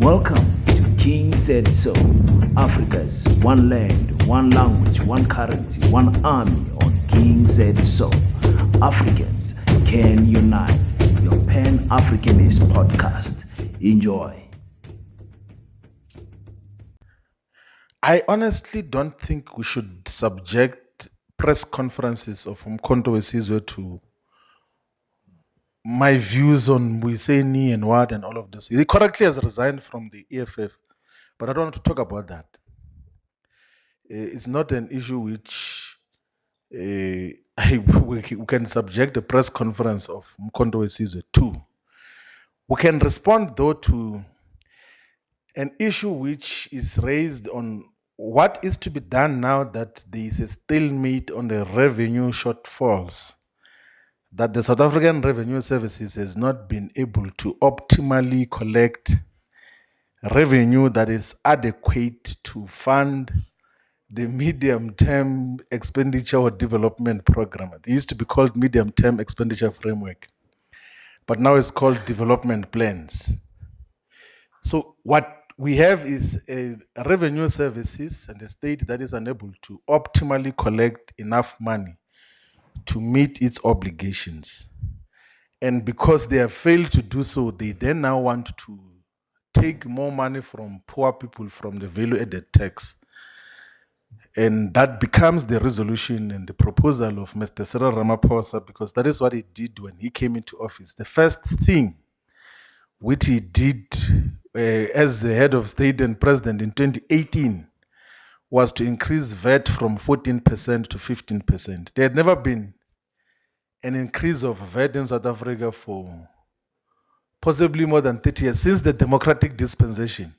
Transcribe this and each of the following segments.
Welcome to King Said So, Africa's one land, one language, one currency, one army on King Said So. Africans can unite. Your Pan-Africanist podcast. Enjoy. I honestly don't think we should subject press conferences of Umkhonto Wesizwe to my views on Muyiseni and what and all of this. He correctly has resigned from the EFF, but I don't want to talk about that. It's not an issue which we can subject a press conference of Umkhonto Wesizwe to. We can respond though to an issue which is raised on what is to be done now that there is a stalemate on the revenue shortfalls, that the South African Revenue Services has not been able to optimally collect revenue that is adequate to fund the medium-term expenditure or development program. It used to be called medium-term expenditure framework, but now it's called development plans. So what we have is a revenue services and a state that is unable to optimally collect enough money to meet its obligations. And because they have failed to do so, they then now want to take more money from poor people from the value-added tax. And that becomes the resolution and the proposal of Mr. Cyril Ramaphosa, because that is what he did when he came into office. The first thing which he did as the head of state and president in 2018 was to increase VAT from 14% to 15%. There had never been an increase of VAT in South Africa for possibly more than 30 years, since the democratic dispensation.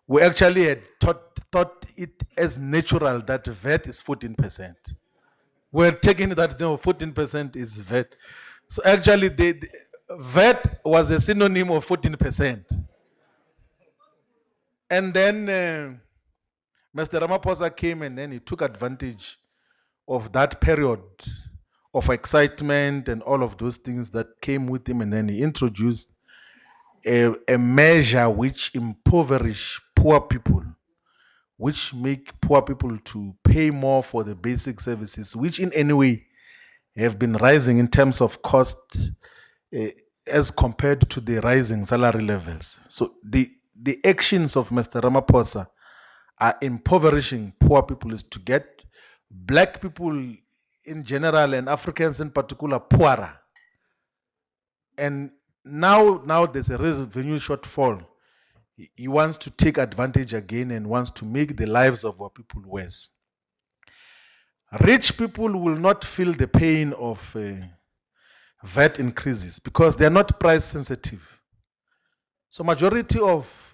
We actually had thought it as natural that VAT is 14%. We're taking that 14% is VAT. So actually, the VAT was a synonym of 14%. And then Mr. Ramaphosa came and then he took advantage of that period of excitement and all of those things that came with him, and then he introduced a measure which impoverish poor people, which make poor people to pay more for the basic services, which in any way have been rising in terms of cost as compared to the rising salary levels. So the actions of Mr. Ramaphosa are impoverishing poor people, is to get black people in general and Africans in particular poorer. And now there's a revenue shortfall. He wants to take advantage again and wants to make the lives of our people worse. Rich people will not feel the pain of VAT increases because they're not price sensitive. So majority of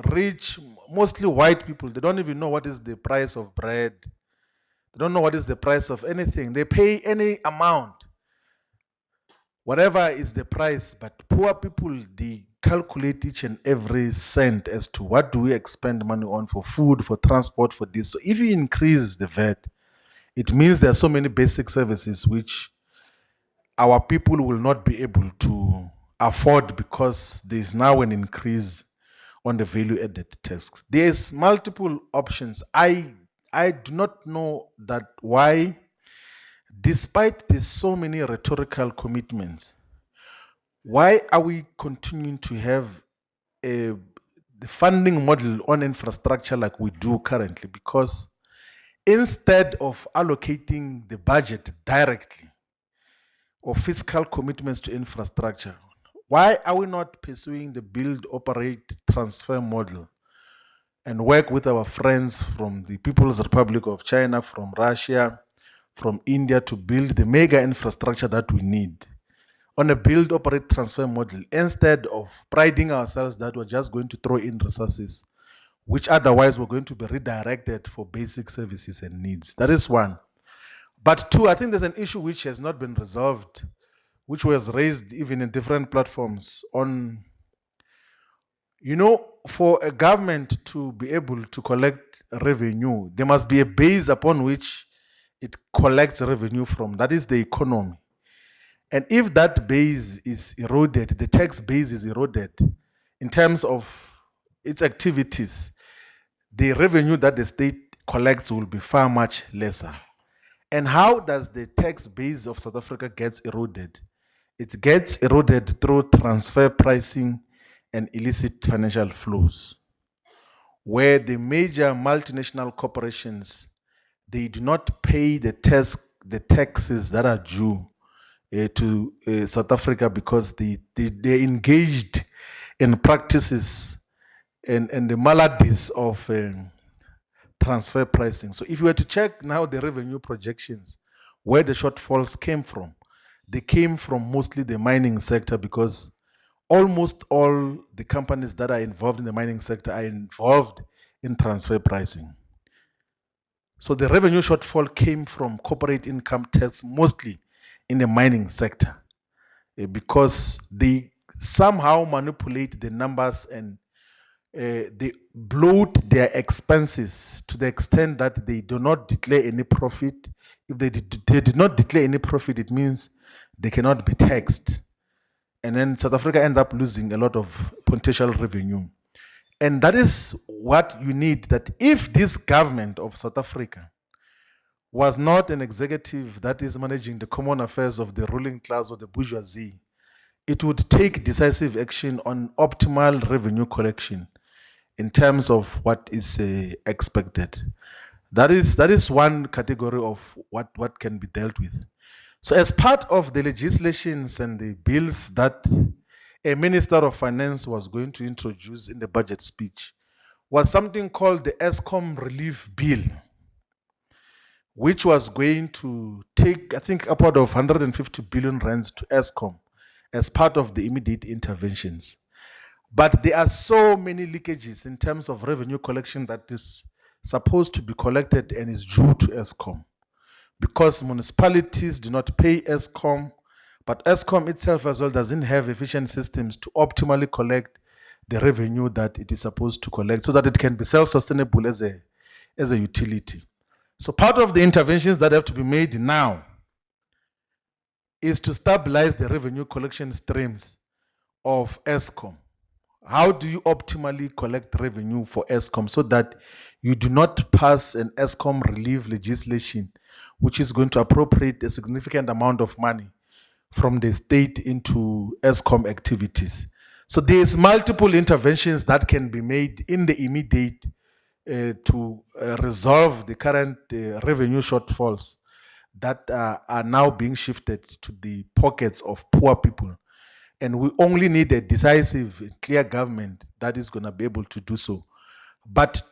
rich, mostly white people, they don't even know what is the price of bread. They don't know what is the price of anything. They pay any amount, whatever is the price. But poor people, they calculate each and every cent as to what do we expend money on for food, for transport, for this. So if you increase the VAT, it means there are so many basic services which our people will not be able to afford because there is now an increase on the value-added tax. There's multiple options. I do not know that why, despite there's so many rhetorical commitments, why are we continuing to have the funding model on infrastructure like we do currently? Because instead of allocating the budget directly or fiscal commitments to infrastructure, why are we not pursuing the build, operate, transfer model and work with our friends from the People's Republic of China, from Russia, from India to build the mega infrastructure that we need on a build, operate, transfer model, instead of priding ourselves that we're just going to throw in resources, which otherwise were going to be redirected for basic services and needs. That is one. But two, I think there's an issue which has not been resolved, which was raised even in different platforms on, for a government to be able to collect revenue, there must be a base upon which it collects revenue from. That is the economy. And if that base is eroded, the tax base is eroded in terms of its activities, the revenue that the state collects will be far much lesser. And how does the tax base of South Africa gets eroded? It gets eroded through transfer pricing and illicit financial flows, where the major multinational corporations, they do not pay the taxes that are due to South Africa because they engaged in practices and the maladies of transfer pricing. So if you were to check now the revenue projections, where the shortfalls came from, they came from mostly the mining sector because almost all the companies that are involved in the mining sector are involved in transfer pricing. So the revenue shortfall came from corporate income tax, mostly in the mining sector, because they somehow manipulate the numbers and they bloat their expenses to the extent that they do not declare any profit. If they did not declare any profit, it means they cannot be taxed. And then South Africa end up losing a lot of potential revenue. And that is what you need, that if this government of South Africa was not an executive that is managing the common affairs of the ruling class or the bourgeoisie, it would take decisive action on optimal revenue collection in terms of what is expected. That is one category of what can be dealt with. So, as part of the legislations and the bills that a minister of finance was going to introduce in the budget speech, was something called the Eskom Relief Bill, which was going to take, I think, upward of 150 billion rands to Eskom as part of the immediate interventions. But there are so many leakages in terms of revenue collection that is supposed to be collected and is due to Eskom, because municipalities do not pay Eskom, but Eskom itself as well doesn't have efficient systems to optimally collect the revenue that it is supposed to collect so that it can be self-sustainable as a utility. So part of the interventions that have to be made now is to stabilize the revenue collection streams of Eskom. How do you optimally collect revenue for Eskom so that you do not pass an Eskom relief legislation, which is going to appropriate a significant amount of money from the state into Eskom activities? So there's multiple interventions that can be made in the immediate to resolve the current revenue shortfalls that are now being shifted to the pockets of poor people. And we only need a decisive, clear government that is going to be able to do so. But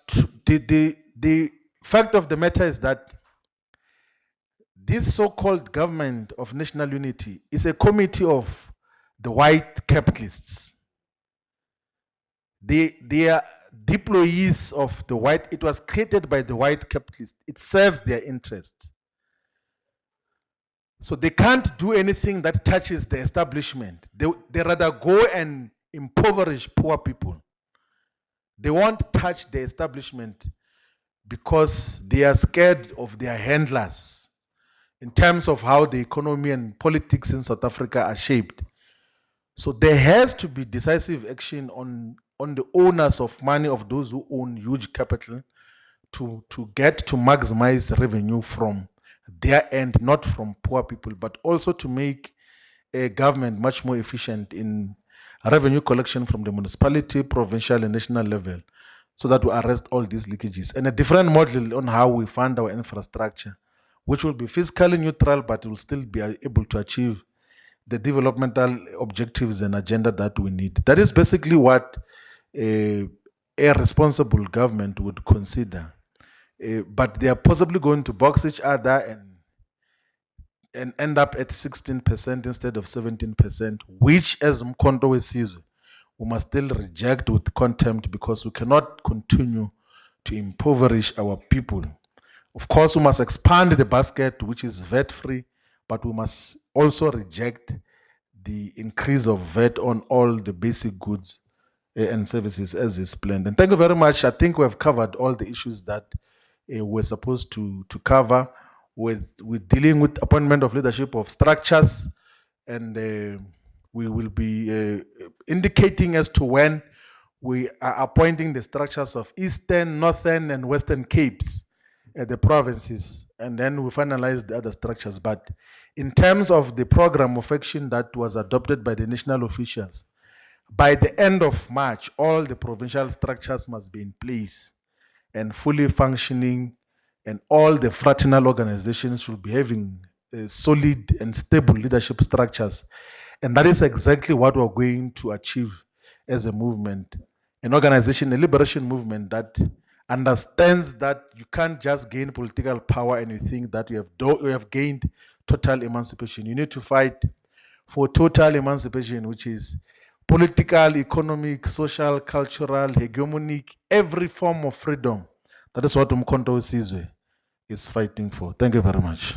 the fact of the matter is that this so-called government of national unity is a committee of the white capitalists. They are deployees of the white. It was created by the white capitalists. It serves their interest. So they can't do anything that touches the establishment. They rather go and impoverish poor people. They won't touch the establishment because they are scared of their handlers in terms of how the economy and politics in South Africa are shaped. So there has to be decisive action on the owners of money, of those who own huge capital, to get to maximize revenue from their end, not from poor people, but also to make a government much more efficient in revenue collection from the municipality, provincial, and national level, so that we arrest all these leakages. And a different model on how we fund our infrastructure, which will be fiscally neutral, but will still be able to achieve the developmental objectives and agenda that we need. That is basically what a responsible government would consider. But they are possibly going to box each other and end up at 16% instead of 17%, which, as Mkhonto sees, we must still reject with contempt, because we cannot continue to impoverish our people. Of course, we must expand the basket, which is VAT-free, but we must also reject the increase of VAT on all the basic goods and services as is planned. And thank you very much. I think we have covered all the issues that we're supposed to cover with dealing with appointment of leadership of structures, and we will be indicating as to when We are appointing the structures of Eastern, Northern, and Western Capes at the provinces, and then we finalize the other structures. But in terms of the program of action that was adopted by the national officials, by the end of March, all the provincial structures must be in place and fully functioning, and all the fraternal organizations should be having solid and stable leadership structures. And that is exactly what we're going to achieve as a movement, an organization, a liberation movement that understands that you can't just gain political power and you think that you have gained total emancipation. You need to fight for total emancipation, which is political, economic, social, cultural, hegemonic, every form of freedom. That is what Umkhonto Sizwe is fighting for. Thank you very much.